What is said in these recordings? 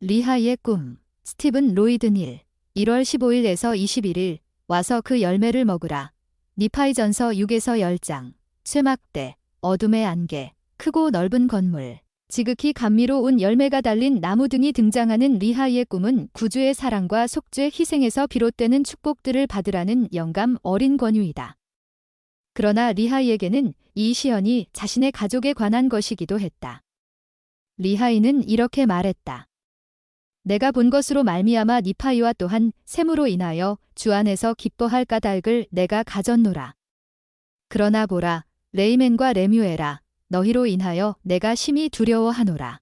리하이의 꿈. 스티븐 로이드 닐. 1월 15일에서 21일. 와서 그 열매를 먹으라. 니파이전서 6에서 10장. 쇠막대. 어둠의 안개. 크고 넓은 건물. 지극히 감미로운 열매가 달린 나무 등이 등장하는 리하이의 꿈은 구주의 사랑과 속죄 희생에서 비롯되는 축복들을 받으라는 영감 어린 권유이다. 그러나 리하이에게는 이 시연이 자신의 가족에 관한 것이기도 했다. 리하이는 이렇게 말했다. 내가 본 것으로 말미암아 니파이와 또한 셈으로 인하여 주 안에서 기뻐할 까닭을 내가 가졌노라. 그러나 보라, 레이멘과 레뮤엘아, 너희로 인하여 내가 심히 두려워하노라.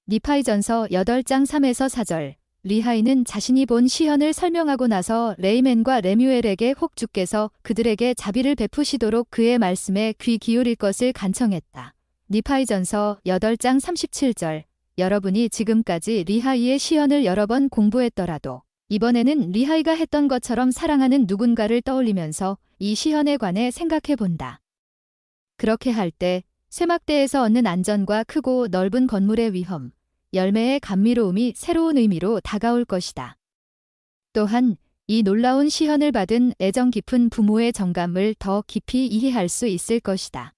니파이전서 8장 3에서 4절. 리하이는 자신이 본 시현을 설명하고 나서 레이멘과 레뮤엘에게 혹 주께서 그들에게 자비를 베푸시도록 그의 말씀에 귀 기울일 것을 간청했다. 니파이전서 8장 37절. 여러분이 지금까지 리하이의 시현을 여러 번 공부했더라도 이번에는 리하이가 했던 것처럼 사랑하는 누군가를 떠올리면서 이 시현에 관해 생각해 본다. 그렇게 할 때 쇠막대에서 얻는 안전과 크고 넓은 건물의 위험, 열매의 감미로움이 새로운 의미로 다가올 것이다. 또한 이 놀라운 시현을 받은 애정 깊은 부모의 정감을 더 깊이 이해할 수 있을 것이다.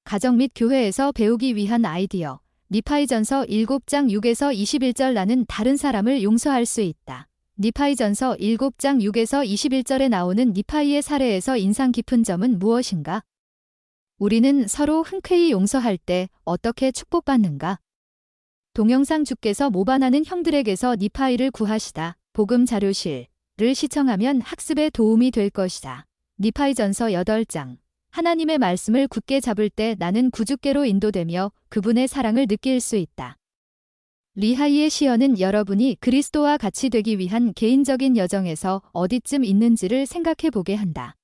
가정 및 교회에서 배우기 위한 아이디어. 니파이전서 7장 6에서 21절. 나는 다른 사람을 용서할 수 있다. 니파이전서 7장 6에서 21절에 나오는 니파이의 사례에서 인상 깊은 점은 무엇인가? 우리는 서로 흔쾌히 용서할 때 어떻게 축복받는가? 동영상 주께서 모반하는 형들에게서 니파이를 구하시다. 복음 자료실을 시청하면 학습에 도움이 될 것이다. 니파이전서 8장. 하나님의 말씀을 굳게 잡을 때 나는 구주께로 인도되며 그분의 사랑을 느낄 수 있다. 리하이의 시연은 여러분이 그리스도와 같이 되기 위한 개인적인 여정에서 어디쯤 있는지를 생각해 보게 한다.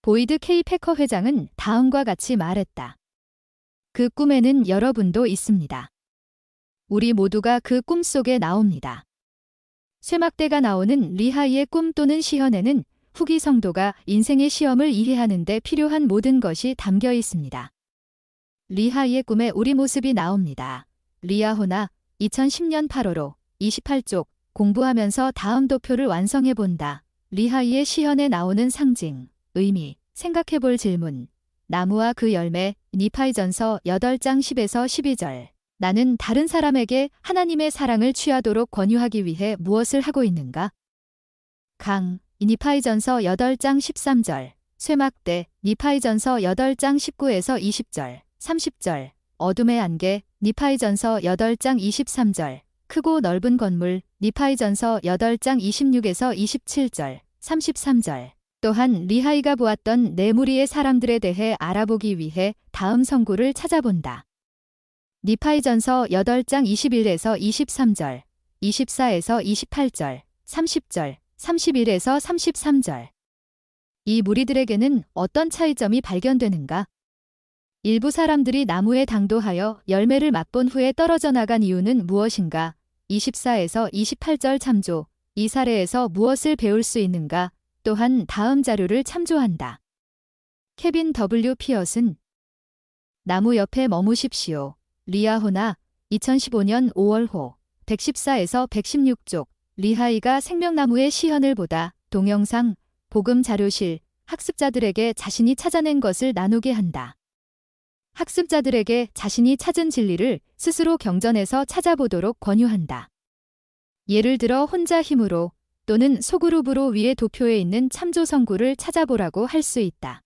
보이드 K 패커 회장은 다음과 같이 말했다. 그 꿈에는 여러분도 있습니다. 우리 모두가 그 꿈 속에 나옵니다. 쇠막대가 나오는 리하이의 꿈 또는 시현에는 후기 성도가 인생의 시험을 이해하는 데 필요한 모든 것이 담겨 있습니다. 리하이의 꿈에 우리 모습이 나옵니다. 리아호나 2010년 8월호 28쪽 공부하면서 다음 도표를 완성해 본다. 리하이의 시현에 나오는 상징, 의미, 생각해 볼 질문. 나무와 그 열매. 니파이전서 8장 10에서 12절. 나는 다른 사람에게 하나님의 사랑을 취하도록 권유하기 위해 무엇을 하고 있는가? 강. 니파이전서 8장 13절. 쇠막대. 니파이전서 8장 19에서 20절, 30절. 어둠의 안개. 니파이전서 8장 23절. 크고 넓은 건물. 니파이전서 8장 26에서 27절, 33절. 또한 리하이가 보았던 네 무리의 사람들에 대해 알아보기 위해 다음 성구를 찾아본다. 니파이전서 8장 21에서 23절, 24에서 28절, 30절, 31에서 33절. 이 무리들에게는 어떤 차이점이 발견되는가? 일부 사람들이 나무에 당도하여 열매를 맛본 후에 떨어져 나간 이유는 무엇인가? 24에서 28절 참조. 이 사례에서 무엇을 배울 수 있는가? 또한 다음 자료를 참조한다. 케빈 W. 피어슨. 나무 옆에 머무십시오. 리아호나 2015년 5월호 114에서 116쪽. 리하이가 생명나무의 시현을 보다. 동영상. 복음 자료실. 학습자들에게 자신이 찾아낸 것을 나누게 한다. 학습자들에게 자신이 찾은 진리를 스스로 경전에서 찾아보도록 권유한다. 예를 들어 혼자 힘으로 또는 소그룹으로 위에 도표에 있는 참조 성구를 찾아보라고 할 수 있다.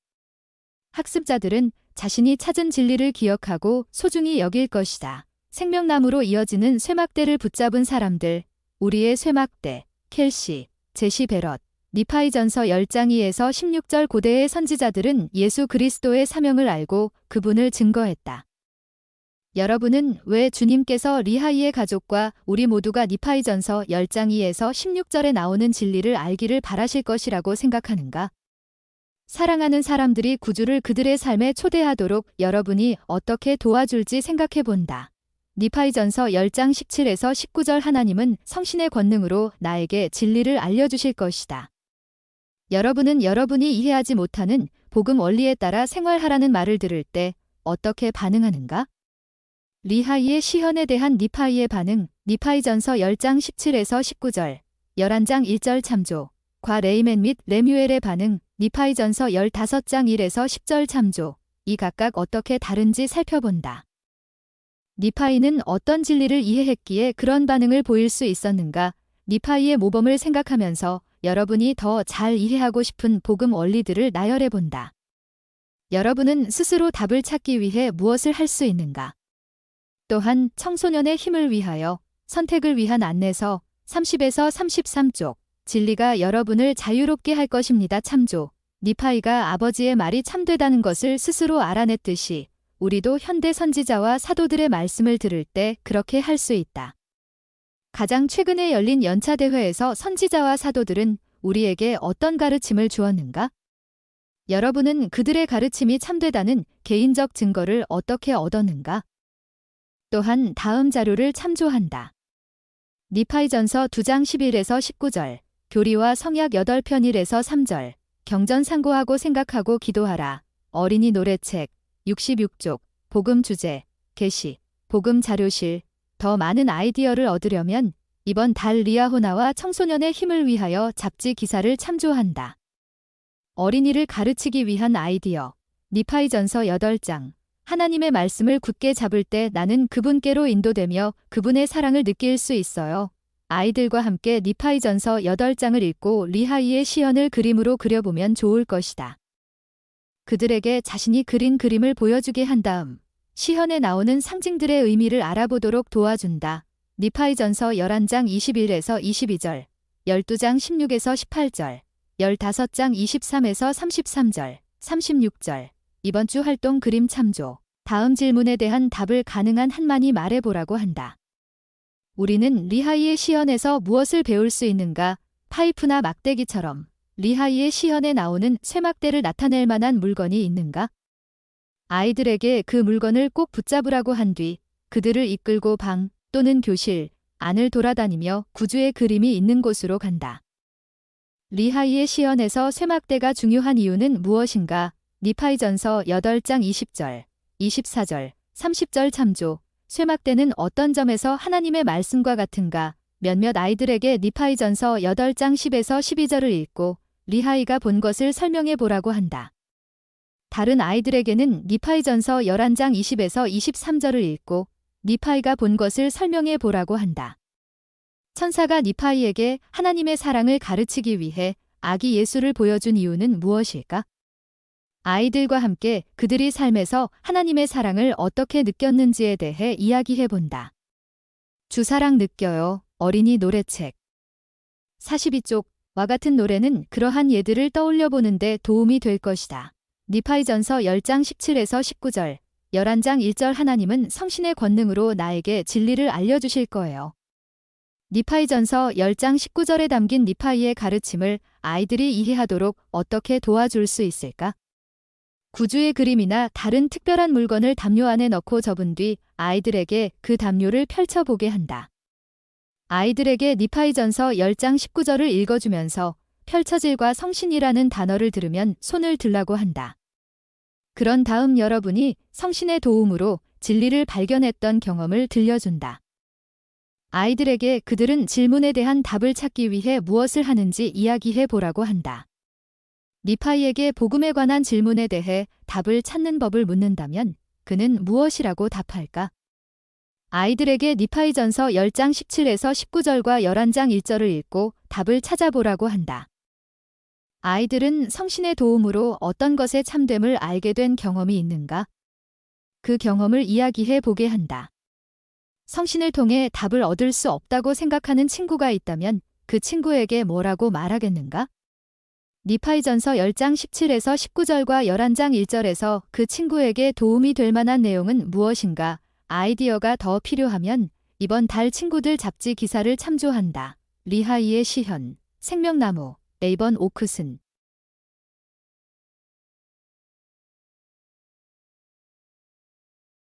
학습자들은 자신이 찾은 진리를 기억하고 소중히 여길 것이다. 생명나무로 이어지는 쇠막대를 붙잡은 사람들. 우리의 쇠막대. 켈시, 제시 베럿. 니파이전서 10장 2에서 16절. 고대의 선지자들은 예수 그리스도의 사명을 알고 그분을 증거했다. 여러분은 왜 주님께서 리하이의 가족과 우리 모두가 니파이전서 10장 2에서 16절에 나오는 진리를 알기를 바라실 것이라고 생각하는가? 사랑하는 사람들이 구주를 그들의 삶에 초대하도록 여러분이 어떻게 도와줄지 생각해 본다. 니파이전서 10장 17에서 19절. 하나님은 성신의 권능으로 나에게 진리를 알려주실 것이다. 여러분은 여러분이 이해하지 못하는 복음 원리에 따라 생활하라는 말을 들을 때 어떻게 반응하는가? 리하이의 시현에 대한 니파이의 반응. 니파이전서 10장 17에서 19절, 11장 1절 참조. 과 레이멘 및 레뮤엘의 반응. 니파이전서 15장 1에서 10절 참조. 이 각각 어떻게 다른지 살펴본다. 니파이는 어떤 진리를 이해했기에 그런 반응을 보일 수 있었는가? 니파이의 모범을 생각하면서 여러분이 더 잘 이해하고 싶은 복음 원리들을 나열해본다. 여러분은 스스로 답을 찾기 위해 무엇을 할 수 있는가? 또한 청소년의 힘을 위하여 선택을 위한 안내서 30에서 33쪽. 진리가 여러분을 자유롭게 할 것입니다. 참조. 니파이가 아버지의 말이 참되다는 것을 스스로 알아냈듯이 우리도 현대 선지자와 사도들의 말씀을 들을 때 그렇게 할 수 있다. 가장 최근에 열린 연차 대회에서 선지자와 사도들은 우리에게 어떤 가르침을 주었는가? 여러분은 그들의 가르침이 참되다는 개인적 증거를 어떻게 얻었는가? 또한 다음 자료를 참조한다. 니파이전서 2장 11에서 19절, 교리와 성약 8편 1에서 3절, 경전 상고하고 생각하고 기도하라, 어린이 노래책, 66쪽, 복음 주제, 계시, 복음 자료실. 더 많은 아이디어를 얻으려면 이번 달 리아호나와 청소년의 힘을 위하여 잡지 기사를 참조한다. 어린이를 가르치기 위한 아이디어. 니파이전서 8장. 하나님의 말씀을 굳게 잡을 때 나는 그분께로 인도되며 그분의 사랑을 느낄 수 있어요. 아이들과 함께 니파이전서 8장을 읽고 리하이의 시현을 그림으로 그려보면 좋을 것이다. 그들에게 자신이 그린 그림을 보여주게 한 다음 시현에 나오는 상징들의 의미를 알아보도록 도와준다. 니파이전서 11장 21에서 22절, 12장 16에서 18절, 15장 23에서 33절, 36절. 이번 주 활동 그림 참조. 다음 질문에 대한 답을 가능한 한만이 말해보라고 한다. 우리는 리하이의 시현에서 무엇을 배울 수 있는가? 파이프나 막대기처럼 리하이의 시현에 나오는 쇠막대를 나타낼 만한 물건이 있는가? 아이들에게 그 물건을 꼭 붙잡으라고 한 뒤 그들을 이끌고 방 또는 교실 안을 돌아다니며 구주의 그림이 있는 곳으로 간다. 리하이의 시현에서 쇠막대가 중요한 이유는 무엇인가? 니파이전서 8장 20절, 24절, 30절 참조. 쇠막대는 어떤 점에서 하나님의 말씀과 같은가? 몇몇 아이들에게 니파이전서 8장 10에서 12절을 읽고 리하이가 본 것을 설명해 보라고 한다. 다른 아이들에게는 니파이전서 11장 20에서 23절을 읽고 니파이가 본 것을 설명해 보라고 한다. 천사가 니파이에게 하나님의 사랑을 가르치기 위해 아기 예수를 보여준 이유는 무엇일까? 아이들과 함께 그들이 삶에서 하나님의 사랑을 어떻게 느꼈는지에 대해 이야기해 본다. 주사랑 느껴요. 어린이 노래책. 42쪽과 같은 노래는 그러한 예들을 떠올려 보는데 도움이 될 것이다. 니파이전서 10장 17에서 19절, 11장 1절. 하나님은 성신의 권능으로 나에게 진리를 알려주실 거예요. 니파이전서 10장 19절에 담긴 니파이의 가르침을 아이들이 이해하도록 어떻게 도와줄 수 있을까? 구주의 그림이나 다른 특별한 물건을 담요 안에 넣고 접은 뒤 아이들에게 그 담요를 펼쳐보게 한다. 아이들에게 니파이전서 10장 19절을 읽어주면서 펼쳐질과 성신이라는 단어를 들으면 손을 들라고 한다. 그런 다음 여러분이 성신의 도움으로 진리를 발견했던 경험을 들려준다. 아이들에게 그들은 질문에 대한 답을 찾기 위해 무엇을 하는지 이야기해 보라고 한다. 니파이에게 복음에 관한 질문에 대해 답을 찾는 법을 묻는다면 그는 무엇이라고 답할까? 아이들에게 니파이전서 10장 17에서 19절과 11장 1절을 읽고 답을 찾아보라고 한다. 아이들은 성신의 도움으로 어떤 것의 참됨을 알게 된 경험이 있는가? 그 경험을 이야기해 보게 한다. 성신을 통해 답을 얻을 수 없다고 생각하는 친구가 있다면 그 친구에게 뭐라고 말하겠는가? 니파이전서 10장 17에서 19절과 11장 1절에서 그 친구에게 도움이 될 만한 내용은 무엇인가? 아이디어가 더 필요하면 이번 달 친구들 잡지 기사를 참조한다. 리하이의 시현, 생명나무, 에이번 오크슨.